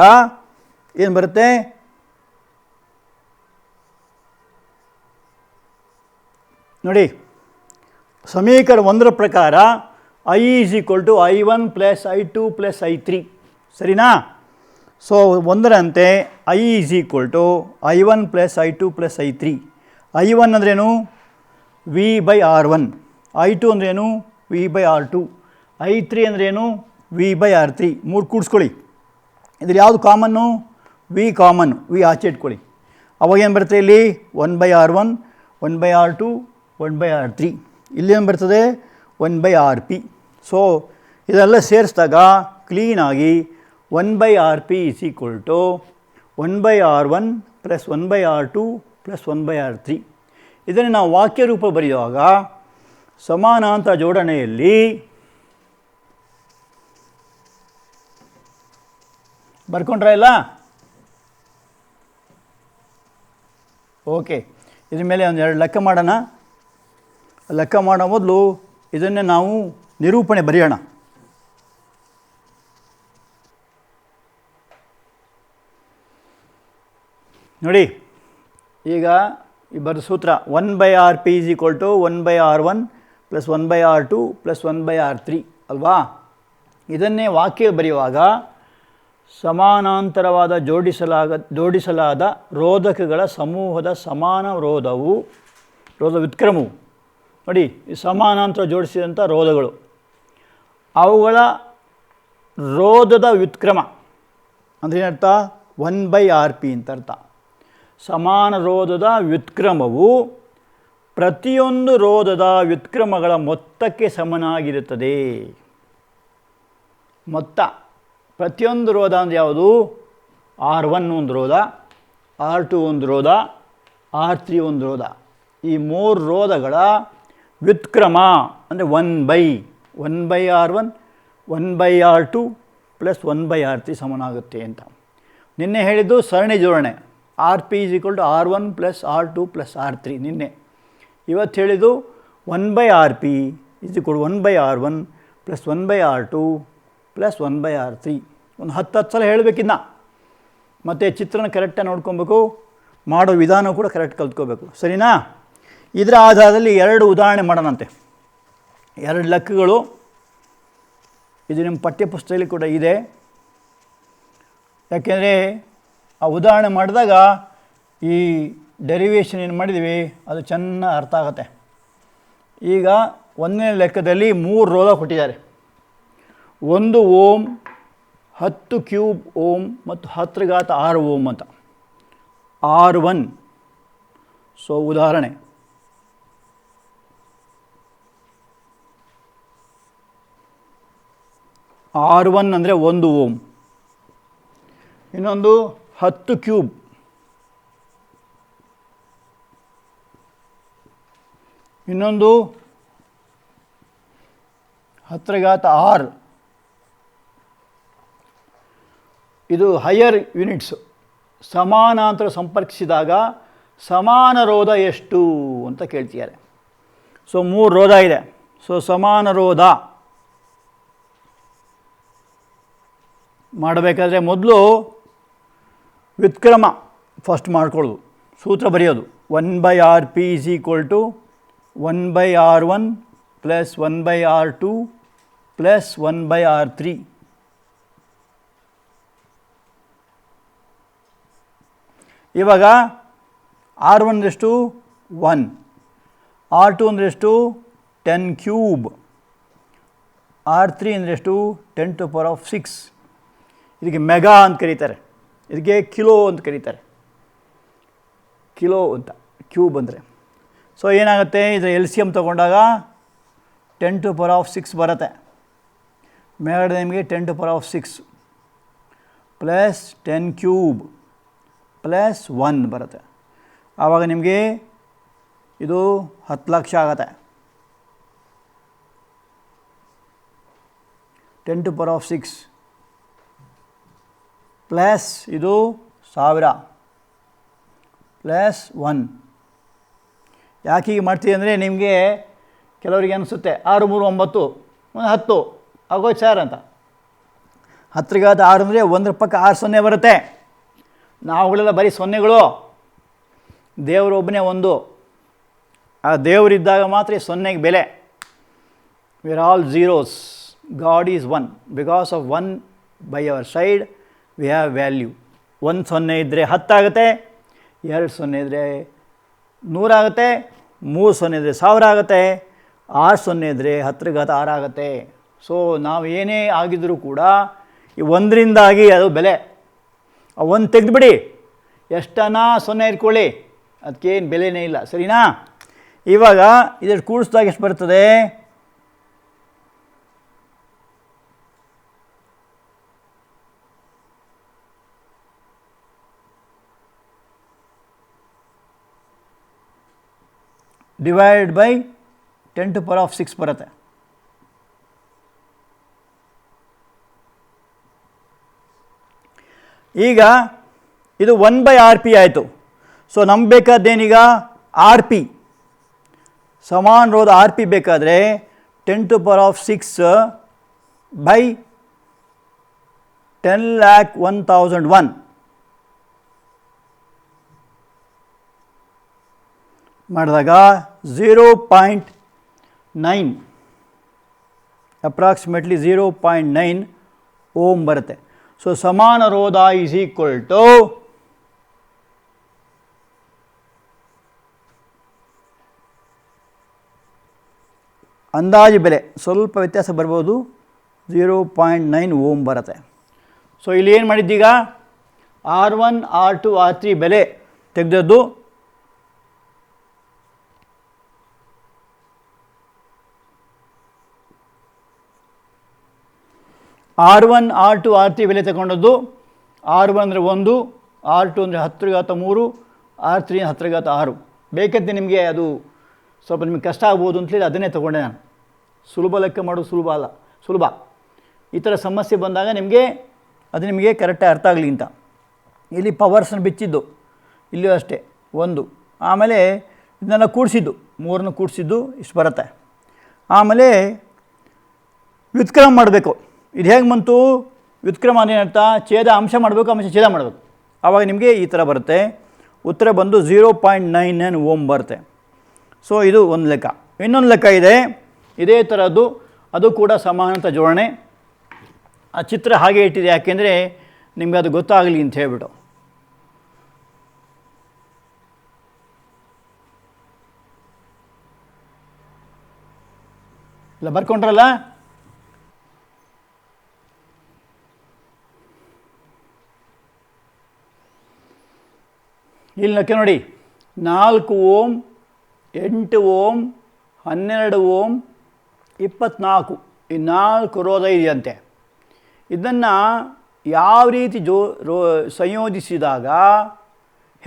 ಏನು ಬರುತ್ತೆ, ನೋಡಿ ಸಮೀಕರಣ 1ರ ಪ್ರಕಾರ I = I1 + I2 + I3, ಸರಿನಾ? So 1ರಂತೆ I = I1 + I2 + I3. I1 ಅಂದ್ರೇನು, V/R1. I2 ಅಂದ್ರೇನು, V/R2. I3 ಅಂದ್ರೇನು, V/R3. 3 ಕೂಡಿಸ್ಕೊಳ್ಳಿ. ಇದ್ರಲ್ಲಿ ಯಾವುದು ಕಾಮನ್ನು, V ಕಾಮನ್ನು, V ಆಚೆ ಇಟ್ಕೊಳ್ಳಿ. ಅವಾಗ ಏನು ಬರುತ್ತೆ, ಇಲ್ಲಿ 1/R1, 1/R2, 1/R3. ಇಲ್ಲೇನು ಬರ್ತದೆ, 1/RP. ಸೊ ಇದೆಲ್ಲ ಸೇರಿಸಿದಾಗ ಕ್ಲೀನಾಗಿ 1/RP = 1/R1 + 1/R2 + 1/R3. ಇದನ್ನು ನಾವು ವಾಕ್ಯ ರೂಪ ಬರೆಯುವಾಗ ಸಮಾನಾಂತರ ಜೋಡಣೆಯಲ್ಲಿ ಬರ್ಕೊಂಡ್ರ ಇಲ್ಲ? ಓಕೆ, ಇದ್ರ ಮೇಲೆ ಒಂದೆರಡು ಲೆಕ್ಕ ಮಾಡೋಣ. ಲೆಕ್ಕ ಮಾಡೋ ಮೊದಲು ಇದನ್ನೇ ನಾವು ನಿರೂಪಣೆ ಬರೆಯೋಣ. ನೋಡಿ, ಈಗ ಈ ಬರೋ ಸೂತ್ರ 1/RP = 1/R1 + 1/R2 + 1/R3 ಅಲ್ವಾ? ಇದನ್ನೇ ವಾಕ್ಯ ಬರೆಯುವಾಗ ಸಮಾನಾಂತರವಾದ ಜೋಡಿಸಲಾದ ರೋಧಕಗಳ ಸಮೂಹದ ಸಮಾನ ರೋಧ ವ್ಯುತ್ಕ್ರಮವು, ನೋಡಿ ಈ ಸಮಾನಾಂತರ ಜೋಡಿಸಿದಂಥ ರೋಧಗಳು, ಅವುಗಳ ರೋಧದ ವ್ಯುತ್ಕ್ರಮ ಅಂದರೆ ಏನರ್ಥ, 1/RP ಅಂತ ಅರ್ಥ. ಸಮಾನ ರೋಧದ ವ್ಯುತ್ಕ್ರಮವು ಪ್ರತಿಯೊಂದು ರೋಧದ ವ್ಯುತ್ಕ್ರಮಗಳ ಮೊತ್ತಕ್ಕೆ ಸಮನಾಗಿರುತ್ತದೆ. ಮೊತ್ತ ಪ್ರತಿಯೊಂದು ರೋಧ ಅಂದರೆ ಯಾವುದು, R1 ಒಂದು ರೋಧ, R2 ಒಂದು ರೋಧ, R3 ಒಂದು ರೋಧ. ಈ 3 ರೋಧಗಳ ವ್ಯುತ್ಕ್ರಮ ಅಂದರೆ 1/R1, 1/R2 + 1/R3 ಸಮನಾಗುತ್ತೆ ಅಂತ. ನಿನ್ನೆ ಹೇಳಿದ್ದು ಸರಣಿ ಜೋಡಣೆ, RP = R1 + R2 + R3 ನಿನ್ನೆ. ಇವತ್ತು ಹೇಳಿದ್ದು 1/RP = 1/R1 + 1/R2 + 1/R3. ಒಂದು 10 ಸಲ ಹೇಳಬೇಕಿನ್ನ. ಮತ್ತು ಚಿತ್ರನ ಕರೆಕ್ಟಾಗಿ ನೋಡ್ಕೊಬೇಕು, ಮಾಡೋ ವಿಧಾನ ಕೂಡ ಕರೆಕ್ಟ್ ಕಲ್ತ್ಕೋಬೇಕು, ಸರಿನಾ? ಇದರ ಆಧಾರದಲ್ಲಿ 2 ಉದಾಹರಣೆ ಮಾಡೋಣಂತೆ. 2 ಲೆಕ್ಕಗಳು, ಇದು ನಿಮ್ಮ ಪಠ್ಯಪುಸ್ತಕದಲ್ಲಿ ಕೂಡ ಇದೆ. ಯಾಕೆಂದರೆ ಆ ಉದಾಹರಣೆ ಮಾಡಿದಾಗ ಈ ಡೆರಿವೇಷನ್ ಏನು ಮಾಡಿದ್ದೀವಿ ಅದು ಚೆನ್ನಾಗಿ ಅರ್ಥ ಆಗುತ್ತೆ. ಈಗ 1ನೇ ಲೆಕ್ಕದಲ್ಲಿ 3 ರೋಧ ಕೊಟ್ಟಿದ್ದಾರೆ. 1 ಓಮ್, 10 ಕ್ಯೂಬ್ ಓಮ್ ಮತ್ತು 10⁻6 ಓಮ್ ಅಂತ. R1. ಸೊ ಉದಾಹರಣೆ, R1 ಅಂದರೆ 1 ಓಮ್, ಇನ್ನೊಂದು 10 ಕ್ಯೂಬ್, ಇನ್ನೊಂದು 10⁻6. ಇದು ಹೈಯರ್ ಯೂನಿಟ್ಸು. ಸಮಾನಾಂತರ ಸಂಪರ್ಕಿಸಿದಾಗ ಸಮಾನ ರೋಧ ಎಷ್ಟು ಅಂತ ಕೇಳ್ತಿದ್ದಾರೆ. ಸೊ 3 ರೋಧ ಇದೆ. ಸೊ ಸಮಾನ ರೋಧ ಮಾಡಬೇಕಾದ್ರೆ ಮೊದಲು ವ್ಯುತ್ಕ್ರಮ ಫಸ್ಟ್ ಮಾಡ್ಕೊಳ್ಳೋದು, ಸೂತ್ರ ಬರೆಯೋದು. 1/RP = 1/R1 + 1/R2 + 1/R3. ಇವಾಗ R1 ಅಂದ್ರೆಷ್ಟು 1, R2 ಅಂದ್ರೆಷ್ಟು 10 ಕ್ಯೂಬ್, R3 ಅಂದ್ರೆಷ್ಟು 10⁻6. ಇದಕ್ಕೆ ಮೆಗಾ ಅಂತ ಕರೀತಾರೆ, ಇದಕ್ಕೆ ಕಿಲೋ ಅಂತ ಕರೀತಾರೆ, ಕಿಲೋ ಅಂತ ಕ್ಯೂಬ್ ಅಂದರೆ. ಸೊ ಏನಾಗುತ್ತೆ, ಇದರ ಎಲ್ ಸಿ ಎಮ್ ತೊಗೊಂಡಾಗ 10⁶ ಬರುತ್ತೆ. ಮೇಲ್ಗಡೆ ನಿಮಗೆ 10⁶ ಪ್ಲಸ್ 10³ ಪ್ಲಸ್ 1 ಬರುತ್ತೆ. ಆವಾಗ ನಿಮಗೆ ಇದು 10 ಲಕ್ಷ ಆಗುತ್ತೆ. 10⁶ ಪ್ಲಸ್ ಇದು 1000 ಪ್ಲಸ್ 1. ಯಾಕೆ ಹೀಗೆ ಮಾಡ್ತೀವಿ ಅಂದರೆ, ನಿಮಗೆ ಕೆಲವರಿಗೆ ಅನಿಸುತ್ತೆ 6 3 9 10 ಆಗೋಯ್ತು ಸರ್ ಅಂತ. 10 × 6 ಅಂದರೆ 1 ಪಕ್ಕ 6 ಸೊನ್ನೆ ಬರುತ್ತೆ. ನಾವುಗಳೆಲ್ಲ ಬರೀ ಸೊನ್ನೆಗಳು, ದೇವರೊಬ್ಬನೇ ಒಂದು. ಆ ದೇವರಿದ್ದಾಗ ಮಾತ್ರ ಈ ಸೊನ್ನೆಗೆ ಬೆಲೆ. We are all zeros, god is 1. Because of 1 by our side we have value. 1 ಸೊನ್ನೆ ಇದ್ದರೆ 10 ಆಗುತ್ತೆ, 2 ಸೊನ್ನೆ ಇದ್ದರೆ 100 ಆಗುತ್ತೆ, 3 ಸೊನ್ನೆ ಇದ್ದರೆ 1000 ಆಗುತ್ತೆ, 6 ಸೊನ್ನೆ ಇದ್ದರೆ 10⁶ ಆಗುತ್ತೆ. ಸೊ ನಾವು ಏನೇ ಆಗಿದ್ದರೂ ಕೂಡ ಈ 1ರಿಂದಾಗಿ ಅದು ಬೆಲೆ. ಆ 1 ತೆಗೆದುಬಿಡಿ, ಎಷ್ಟನ ಸೊನ್ನೆ ಇಟ್ಕೊಳ್ಳಿ, ಅದಕ್ಕೇನು ಬೆಲೆನೇ ಇಲ್ಲ, ಸರಿನಾ? ಇವಾಗ ಇದನ್ನು ಕೂಡಿಸಿದಾಗ ಎಷ್ಟು ಬರ್ತದೆ? ಡಿವೈಡ್ ಬೈ 10⁶ ಬರುತ್ತೆ. ಈಗ ಇದು 1/RP ಆಯಿತು. ಸೊ ನಮ್ಗೆ ಬೇಕಾದ್ದೇನೀಗ RP, ಸಮಾನ ರೋಧ RP ಬೇಕಾದರೆ 10⁶ ಬೈ 10,01,001 ಮಾಡಿದಾಗ 0.9 ಅಪ್ರಾಕ್ಸಿಮೇಟ್ಲಿ 0.9 ಓಮ್ ಬರುತ್ತೆ. ಸೊ ಸಮಾನ ರೋಧ ಈಸ್ ಈಕ್ವಲ್ ಟು ಅಂದಾಜು ಬೆಲೆ ಸ್ವಲ್ಪ ವ್ಯತ್ಯಾಸ ಬರ್ಬೋದು, 0.9 ಓಮ್ ಬರುತ್ತೆ. ಸೊ ಇಲ್ಲಿ ಏನು ಮಾಡಿದ್ದೀಗ, R1 R2 R3 ಬೆಲೆ ತೆಗೆದದ್ದು. R1 R2 R3 ಬೆಲೆ ತಗೊಂಡದ್ದು. R1 ಅಂದರೆ 1, R2 ಅಂದರೆ 10⁻3, R3 10⁻6. ಬೇಕಂತೆ ನಿಮಗೆ ಅದು ಸ್ವಲ್ಪ ನಿಮಗೆ ಕಷ್ಟ ಆಗ್ಬೋದು ಅಂತೇಳಿ ಅದನ್ನೇ ತೊಗೊಂಡೆ ನಾನು. ಸುಲಭ ಲೆಕ್ಕ ಮಾಡೋದು ಸುಲಭ ಅಲ್ಲ, ಸುಲಭ. ಈ ಥರ ಸಮಸ್ಯೆ ಬಂದಾಗ ನಿಮಗೆ ಕರೆಕ್ಟಾಗಿ ಅರ್ಥ ಆಗಲಿ ಅಂತ. ಇಲ್ಲಿ ಪವರ್ಸನ್ನು ಬಿಚ್ಚಿದ್ದು, ಇಲ್ಲಿಯೂ ಅಷ್ಟೇ 1. ಆಮೇಲೆ ಇದನ್ನೆಲ್ಲ ಕೂಡಿಸಿದ್ದು, 3 ಕೂಡಿಸಿದ್ದು ಇಷ್ಟು ಬರುತ್ತೆ. ಆಮೇಲೆ ವ್ಯುತ್ಕ್ರಮ ಮಾಡಬೇಕು. ಇದು ಹೇಗೆ ಬಂತು? ವ್ಯುತ್ಕ್ರಮ ಏನರ್ಥ? ಛೇದ ಅಂಶ ಮಾಡಬೇಕು, ಅಂಶ ಛೇದ ಮಾಡಬೇಕು. ಆವಾಗ ನಿಮಗೆ ಈ ಥರ ಬರುತ್ತೆ. ಉತ್ತರ ಬಂದು 0.99 ಓಮ್ ಬರುತ್ತೆ. ಸೊ ಇದು ಒಂದು ಲೆಕ್ಕ. ಇನ್ನೊಂದು ಲೆಕ್ಕ ಇದೆ ಇದೇ ಥರದ್ದು, ಅದು ಕೂಡ ಸಮಾನಾಂತರ ಜೋಡಣೆ. ಆ ಚಿತ್ರ ಹಾಗೆ ಇಟ್ಟಿದೆ, ಯಾಕೆಂದರೆ ನಿಮಗೆ ಅದು ಗೊತ್ತಾಗಲಿ ಅಂತ ಹೇಳ್ಬಿಟ್ಟು. ಇಲ್ಲ ಬರ್ಕೊಂಡ್ರಲ್ಲ? ಇಲ್ಲಿ ಲೆಕ್ಕ ನೋಡಿ, 4 ಓಮ್, 8 ಓಮ್, 12 ಓಮ್, 24 ಈ 4 ರೋಧ ಇದೆಯಂತೆ. ಇದನ್ನು ಯಾವ ರೀತಿ ಸಂಯೋಜಿಸಿದಾಗ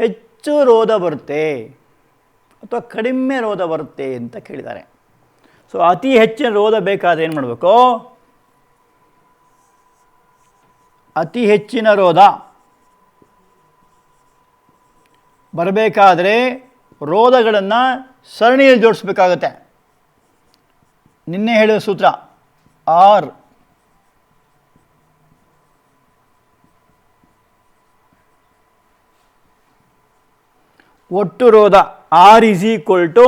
ಹೆಚ್ಚು ರೋಧ ಬರುತ್ತೆ ಅಥವಾ ಕಡಿಮೆ ರೋಧ ಬರುತ್ತೆ ಅಂತ ಕೇಳಿದ್ದಾರೆ. ಸೊ ಅತಿ ಹೆಚ್ಚಿನ ರೋಧ ಬೇಕಾದರೆ ಏನು ಮಾಡಬೇಕು? ಅತಿ ಹೆಚ್ಚಿನ ರೋಧ ಬರಬೇಕಾದ್ರೆ ರೋಧಗಳನ್ನು ಸರಣಿಯಲ್ಲಿ ಜೋಡಿಸ್ಬೇಕಾಗತ್ತೆ. ನಿನ್ನೆ ಹೇಳಿದ ಸೂತ್ರ R ಒಟ್ಟು ರೋಧ R is equal to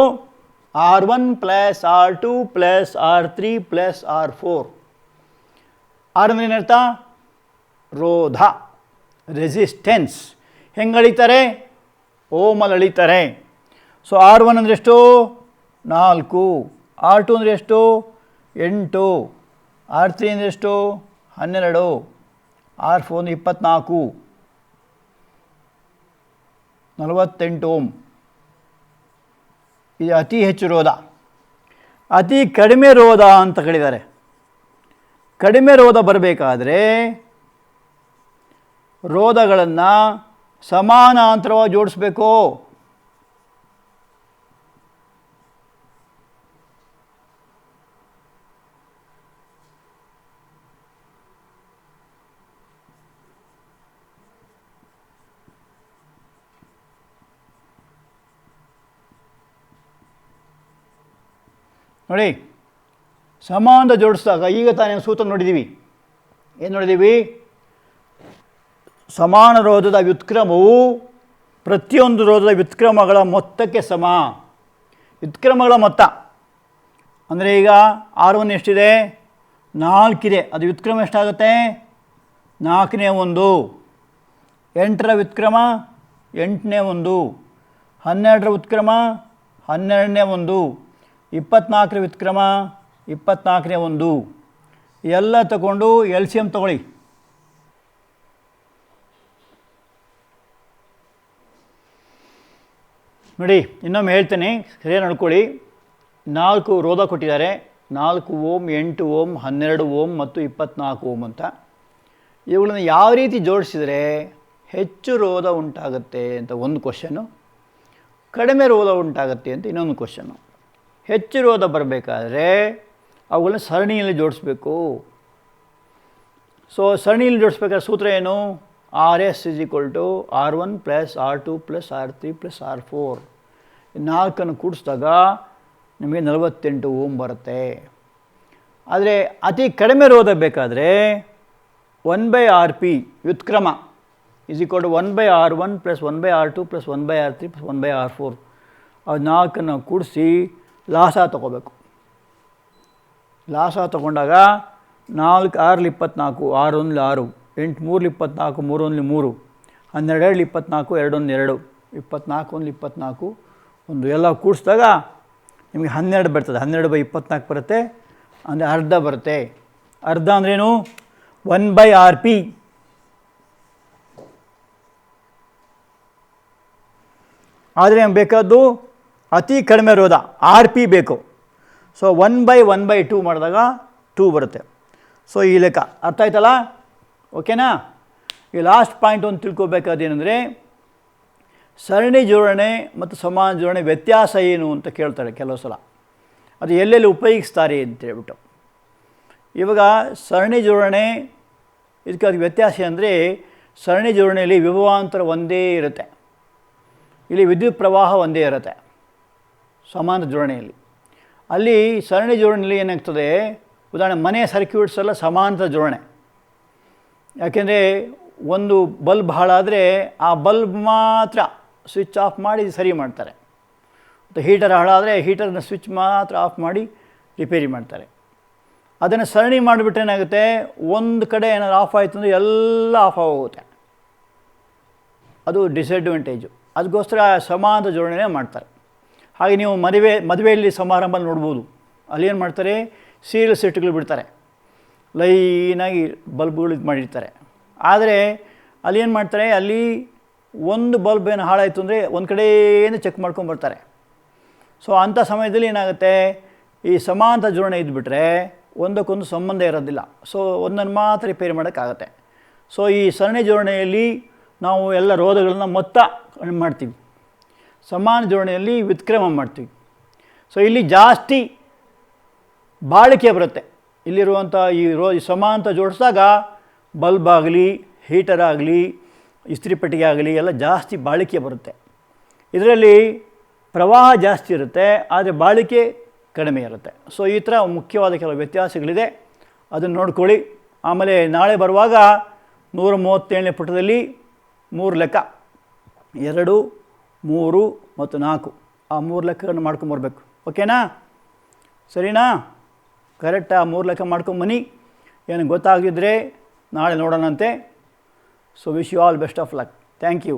R1 plus R2 plus R3 plus R4. R ಅಂದರೆ ಏನರ್ಥ? ರೋಧ, ರೆಸಿಸ್ಟೆನ್ಸ್. ಹೆಂಗೆ ಅಳಿತಾರೆ? ಓಮಲ್ಲಿ ಅಳಿತಾರೆ. ಸೊ R1 ಅಂದರೆ ಎಷ್ಟು? 4. R2 ಅಂದರೆ ಎಷ್ಟು? 8. R3 ಅಂದರೆ ಎಷ್ಟು? 12. R4 24 48 ohm. ಇದು ಅತಿ ಹೆಚ್ಚು ರೋಧ. ಅತಿ ಕಡಿಮೆ ರೋಧ ಅಂತ ಹೇಳಿದ್ದಾರೆ. ಕಡಿಮೆ ರೋಧ ಬರಬೇಕಾದ್ರೆ ರೋಧಗಳನ್ನು ಸಮಾನಾಂತರವಾಗಿ ಜೋಡಿಸ್ಬೇಕು. ನೋಡಿ, ಸಮಾನ ಜೋಡಿಸಿದಾಗ ಈಗ ತಾನೇ ಸೂತ್ರ ನೋಡಿದ್ದೀವಿ. ಏನು ನೋಡಿದ್ದೀವಿ? ಸಮಾನ ರೋಧದ ವ್ಯುತ್ಕ್ರಮವು ಪ್ರತಿಯೊಂದು ರೋಧದ ವ್ಯುತ್ಕ್ರಮಗಳ ಮೊತ್ತಕ್ಕೆ ಸಮ. ವ್ಯುತ್ಕ್ರಮಗಳ ಮೊತ್ತ ಅಂದರೆ ಈಗ R1 ಎಷ್ಟಿದೆ? 4 ಇದೆ. ಅದು ವ್ಯುತ್ಕ್ರಮ ಎಷ್ಟಾಗುತ್ತೆ? 4ನೇ 1. 8ರ ವ್ಯುತ್ಕ್ರಮ 8ನೇ 1. 12ರ ವ್ಯುತ್ಕ್ರಮ 12ನೇ 1. 24ರ ವ್ಯುತ್ಕ್ರಮ 24ನೇ 1. ಎಲ್ಲ ತಗೊಂಡು LCM ತಗೊಳ್ಳಿ. ನೋಡಿ, ಇನ್ನೊಮ್ಮೆ ಹೇಳ್ತೇನೆ, ಸರಿಯಾಗಿ ನೋಡ್ಕೊಳ್ಳಿ. 4 ರೋಧ ಕೊಟ್ಟಿದ್ದಾರೆ. 4 ಓಮ್, 8 ಓಮ್, 12 ಓಮ್ ಮತ್ತು 24 ಓಮ್ ಅಂತ. ಇವುಗಳನ್ನು ಯಾವ ರೀತಿ ಜೋಡಿಸಿದರೆ ಹೆಚ್ಚು ರೋಧ ಉಂಟಾಗುತ್ತೆ ಅಂತ ಒಂದು ಕ್ವಶನ್ನು, ಕಡಿಮೆ ರೋಧ ಉಂಟಾಗುತ್ತೆ ಅಂತ ಇನ್ನೊಂದು ಕ್ವಶನ್ನು. ಹೆಚ್ಚು ರೋಧ ಬರಬೇಕಾದ್ರೆ ಅವುಗಳನ್ನ ಸರಣಿಯಲ್ಲಿ ಜೋಡಿಸ್ಬೇಕು. ಸೊ ಸರಣಿಯಲ್ಲಿ ಜೋಡಿಸ್ಬೇಕಾದ್ರೆ ಸೂತ್ರ ಏನು? RS = R1 + R2 + R3 + R4. 4 ಕೂಡಿಸಿದಾಗ ನಿಮಗೆ 48 ಓಮ್ ಬರುತ್ತೆ. ಆದರೆ ಅತಿ ಕಡಿಮೆ ರೋಧ ಬೇಕಾದರೆ 1/Rp ವ್ಯುತ್ಕ್ರಮ = 1/R1 + 1/R2 + 1/R3 + 1/R4. ಅದು 4 ಕೂಡಿಸಿ ಲಾಸ ತಗೋಬೇಕು. ಲಾಸ ತಗೊಂಡಾಗ 4 6 24, 6 1 6, 8 3 24, 3 1 3, 12 24, 2 1 2, 24 1 24, 1 ಎಲ್ಲ ಕೂಡಿಸಿದಾಗ ನಿಮಗೆ 12 ಬರ್ತದೆ. 12/24 ಬರುತ್ತೆ, ಅಂದರೆ ಅರ್ಧ ಬರುತ್ತೆ. ಅರ್ಧ ಅಂದ್ರೇನು? 1/Rp. ಆದರೆ ನಮ್ಗೆ ಬೇಕಾದ್ದು ಅತಿ ಕಡಿಮೆ ರೋಧ RP ಬೇಕು. ಸೊ 1/1/2 ಮಾಡಿದಾಗ 2 ಬರುತ್ತೆ. ಸೊ ಈ ಲೆಕ್ಕ ಅರ್ಥ ಆಯ್ತಲ್ಲ? ಓಕೆನಾ? ಈ ಲಾಸ್ಟ್ ಪಾಯಿಂಟ್ ಒಂದು ತಿಳ್ಕೊಬೇಕಾದೇನೆಂದರೆ, ಸರಣಿ ಜೋಡಣೆ ಮತ್ತು ಸಮಾನ ಜೋಡಣೆ ವ್ಯತ್ಯಾಸ ಏನು ಅಂತ ಕೇಳ್ತಾರೆ ಕೆಲವು ಸಲ. ಅದು ಎಲ್ಲೆಲ್ಲಿ ಉಪಯೋಗಿಸ್ತಾರೆ ಅಂತೇಳ್ಬಿಟ್ಟು. ಇವಾಗ ಸರಣಿ ಜೋಡಣೆ ಇದಕ್ಕೆ ಅದು ವ್ಯತ್ಯಾಸ ಅಂದರೆ, ಸರಣಿ ಜೋಡಣೆಯಲ್ಲಿ ವಿಭವಾಂತರ ಒಂದೇ ಇರುತ್ತೆ, ಇಲ್ಲಿ ವಿದ್ಯುತ್ ಪ್ರವಾಹ ಒಂದೇ ಇರುತ್ತೆ. ಸಮಾನ ಜೋಡಣೆಯಲ್ಲಿ ಅಲ್ಲಿ ಸರಣಿ ಜೋಡಣೆಯಲ್ಲಿ ಏನಾಗ್ತದೆ, ಉದಾಹರಣೆ ಮನೆ ಸರ್ಕ್ಯೂಟ್ಸ್ ಎಲ್ಲ ಸಮಾಂತರ ಜೋಡಣೆ. ಯಾಕೆಂದರೆ ಒಂದು ಬಲ್ಬ್ ಹಾಳಾದರೆ ಆ ಬಲ್ಬ್ ಮಾತ್ರ ಸ್ವಿಚ್ ಆಫ್ ಮಾಡಿ ಸರಿ ಮಾಡ್ತಾರೆ. ಮತ್ತು ಹೀಟರ್ ಹಾಳಾದರೆ ಹೀಟರ್ನ ಸ್ವಿಚ್ ಮಾತ್ರ ಆಫ್ ಮಾಡಿ ರಿಪೇರಿ ಮಾಡ್ತಾರೆ. ಅದನ್ನು ಸರಣಿ ಮಾಡಿಬಿಟ್ರೆ ಏನಾಗುತ್ತೆ, ಒಂದು ಕಡೆ ಏನಾದ್ರು ಆಫ್ ಆಯಿತು ಅಂದರೆ ಎಲ್ಲ ಆಫ್ ಆಗೋಗುತ್ತೆ. ಅದು ಡಿಸಡ್ವಾಂಟೇಜು. ಅದಕ್ಕೋಸ್ಕರ ಸಮಾಂತರ ಜೋಡಣೆ ಮಾಡ್ತಾರೆ. ಹಾಗೆ ನೀವು ಮದುವೆಯಲ್ಲಿ ಸಮಾರಂಭದಲ್ಲಿ ನೋಡ್ಬೋದು, ಅಲ್ಲಿ ಏನು ಮಾಡ್ತಾರೆ, ಸೀರಿಯಲ್ ಸೆಟ್ಗಳು ಬಿಡ್ತಾರೆ, ಲೈನಾಗಿ ಬಲ್ಬ್ಗಳು ಇದು ಮಾಡಿರ್ತಾರೆ. ಆದರೆ ಅಲ್ಲಿ ಏನು ಮಾಡ್ತಾರೆ, ಅಲ್ಲಿ ಒಂದು ಬಲ್ಬ್ ಏನು ಹಾಳಾಯಿತು ಅಂದರೆ ಒಂದು ಕಡೆಯಿಂದ ಚೆಕ್ ಮಾಡ್ಕೊಂಬರ್ತಾರೆ. ಸೊ ಅಂಥ ಸಮಯದಲ್ಲಿ ಏನಾಗುತ್ತೆ, ಈ ಸಮಾಂತರ ಜೋಡಣೆ ಇದ್ದುಬಿಟ್ರೆ ಒಂದಕ್ಕೊಂದು ಸಂಬಂಧ ಇರೋದಿಲ್ಲ. ಸೊ ಒಂದನ್ನು ಮಾತ್ರ ರಿಪೇರಿ ಮಾಡೋಕ್ಕಾಗತ್ತೆ. ಸೊ ಈ ಸರಣಿ ಜೋಡಣೆಯಲ್ಲಿ ನಾವು ಎಲ್ಲ ರೋಧಗಳನ್ನು ಮೊತ್ತ ಮಾಡ್ತೀವಿ, ಸಮಾನ ಜೋಡಣೆಯಲ್ಲಿ ವ್ಯುತ್ಕ್ರಮ ಮಾಡ್ತೀವಿ. ಸೊ ಇಲ್ಲಿ ಜಾಸ್ತಿ ಬಾಳಿಕೆ ಬರುತ್ತೆ. ಇಲ್ಲಿರುವಂಥ ಈ ಸಮಾಂತರ ಜೋಡಿಸಿದಾಗ ಬಲ್ಬ್ ಆಗಲಿ, ಹೀಟರ್ ಆಗಲಿ, ಇಸ್ತ್ರಿಪೆಟ್ಟಿಗೆ ಆಗಲಿ ಎಲ್ಲ ಜಾಸ್ತಿ ಬಾಳಿಕೆ ಬರುತ್ತೆ. ಇದರಲ್ಲಿ ಪ್ರವಾಹ ಜಾಸ್ತಿ ಇರುತ್ತೆ, ಆದರೆ ಬಾಳಿಕೆ ಕಡಿಮೆ ಇರುತ್ತೆ. ಸೊ ಈ ಥರ ಮುಖ್ಯವಾದ ಕೆಲವು ವ್ಯತ್ಯಾಸಗಳಿದೆ, ಅದನ್ನು ನೋಡ್ಕೊಳ್ಳಿ. ಆಮೇಲೆ ನಾಳೆ ಬರುವಾಗ 137ನೇ ಪುಟದಲ್ಲಿ 3 ಲೆಕ್ಕ, 2, 3 ಮತ್ತು 4, ಆ 3 ಲೆಕ್ಕಗಳನ್ನು ಮಾಡ್ಕೊಂಬರ್ಬೇಕು. ಓಕೆನಾ? ಸರಿನಾ? ಕರೆಕ್ಟ್ ಆ 3 ಲೆಕ್ಕ ಮಾಡ್ಕೊಂಬನ್ನಿ. ಏನು ಗೊತ್ತಾಗಿದ್ದರೆ ನಾಳೆ ನೋಡೋಣಂತೆ. So wish you all best of luck. Thank you.